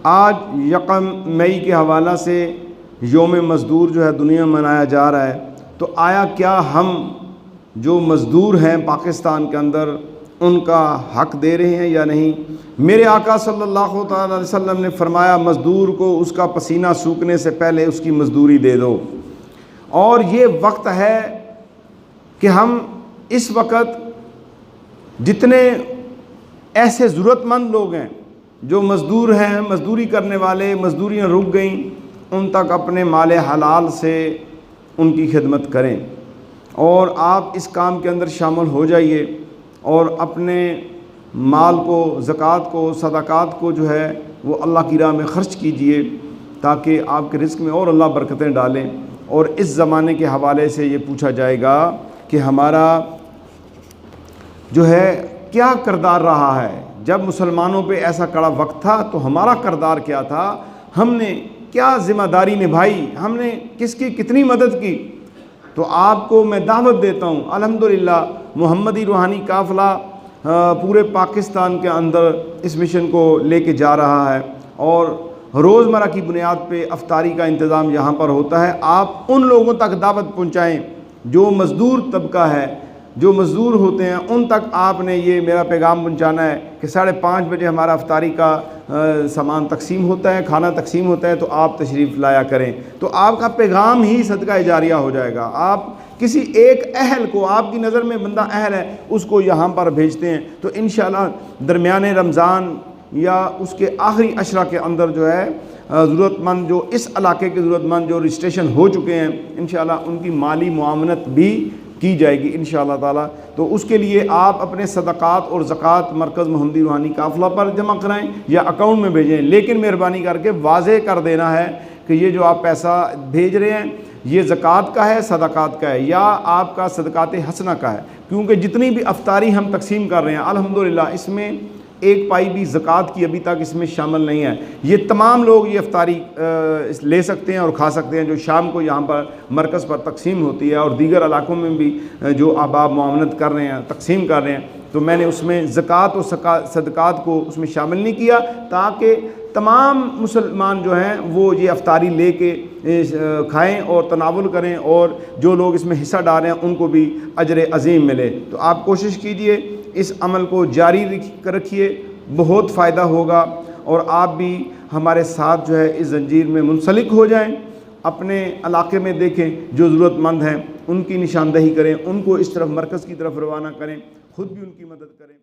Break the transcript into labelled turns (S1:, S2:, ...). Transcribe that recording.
S1: آج یکم مئی کے حوالہ سے یوم مزدور جو ہے دنیا میں منایا جا رہا ہے، تو آیا کیا ہم جو مزدور ہیں پاکستان کے اندر ان کا حق دے رہے ہیں یا نہیں؟ میرے آقا صلی اللہ تعالی علیہ وسلم نے فرمایا مزدور کو اس کا پسینہ سوکھنے سے پہلے اس کی مزدوری دے دو، اور یہ وقت ہے کہ ہم اس وقت جتنے ایسے ضرورت مند لوگ ہیں جو مزدور ہیں، مزدوری کرنے والے، مزدوریاں رک گئیں، ان تک اپنے مال حلال سے ان کی خدمت کریں، اور آپ اس کام کے اندر شامل ہو جائیے اور اپنے مال کو، زکوٰۃ کو، صدقات کو جو ہے وہ اللہ کی راہ میں خرچ کیجئے تاکہ آپ کے رزق میں اور اللہ برکتیں ڈالیں۔ اور اس زمانے کے حوالے سے یہ پوچھا جائے گا کہ ہمارا جو ہے کیا کردار رہا ہے؟ جب مسلمانوں پہ ایسا کڑا وقت تھا تو ہمارا کردار کیا تھا؟ ہم نے کیا ذمہ داری نبھائی؟ ہم نے کس کی کتنی مدد کی؟ تو آپ کو میں دعوت دیتا ہوں، الحمدللہ محمدی روحانی قافلہ پورے پاکستان کے اندر اس مشن کو لے کے جا رہا ہے، اور روزمرہ کی بنیاد پہ افطاری کا انتظام یہاں پر ہوتا ہے۔ آپ ان لوگوں تک دعوت پہنچائیں جو مزدور طبقہ ہے، جو مزدور ہوتے ہیں، ان تک آپ نے یہ میرا پیغام پہنچانا ہے کہ 5:30 بجے ہمارا افطاری کا سامان تقسیم ہوتا ہے، کھانا تقسیم ہوتا ہے، تو آپ تشریف لایا کریں، تو آپ کا پیغام ہی صدقہ جاریہ ہو جائے گا۔ آپ کسی ایک اہل کو، آپ کی نظر میں بندہ اہل ہے، اس کو یہاں پر بھیجتے ہیں، تو انشاءاللہ درمیان رمضان یا اس کے آخری عشرہ کے اندر جو ہے ضرورت مند، جو اس علاقے کے ضرورت مند جو رجسٹریشن ہو چکے ہیں، انشاءاللہ ان کی مالی معاونت بھی کی جائے گی انشاءاللہ تعالی۔ تو اس کے لیے آپ اپنے صدقات اور زکوٰۃ مرکز محمدی روحانی قافلہ پر جمع کرائیں یا اکاؤنٹ میں بھیجیں، لیکن مہربانی کر کے واضح کر دینا ہے کہ یہ جو آپ پیسہ بھیج رہے ہیں یہ زکوٰۃ کا ہے، صدقات کا ہے، یا آپ کا صدقات حسنہ کا ہے، کیونکہ جتنی بھی افطاری ہم تقسیم کر رہے ہیں الحمدللہ اس میں ایک پائی بھی زکوٰۃ کی ابھی تک اس میں شامل نہیں ہے۔ یہ تمام لوگ یہ افطاری لے سکتے ہیں اور کھا سکتے ہیں جو شام کو یہاں پر مرکز پر تقسیم ہوتی ہے، اور دیگر علاقوں میں بھی جو احباب معاونت کر رہے ہیں، تقسیم کر رہے ہیں، تو میں نے اس میں زکوٰۃ و صدقات کو اس میں شامل نہیں کیا تاکہ تمام مسلمان جو ہیں وہ یہ افطاری لے کے کھائیں اور تناول کریں، اور جو لوگ اس میں حصہ ڈال رہے ہیں ان کو بھی اجر عظیم ملے۔ تو آپ کوشش کیجئے، اس عمل کو جاری رکھیے، بہت فائدہ ہوگا، اور آپ بھی ہمارے ساتھ جو ہے اس زنجیر میں منسلک ہو جائیں۔ اپنے علاقے میں دیکھیں جو ضرورت مند ہیں ان کی نشاندہی کریں، ان کو اس طرف مرکز کی طرف روانہ کریں، خود بھی ان کی مدد کریں۔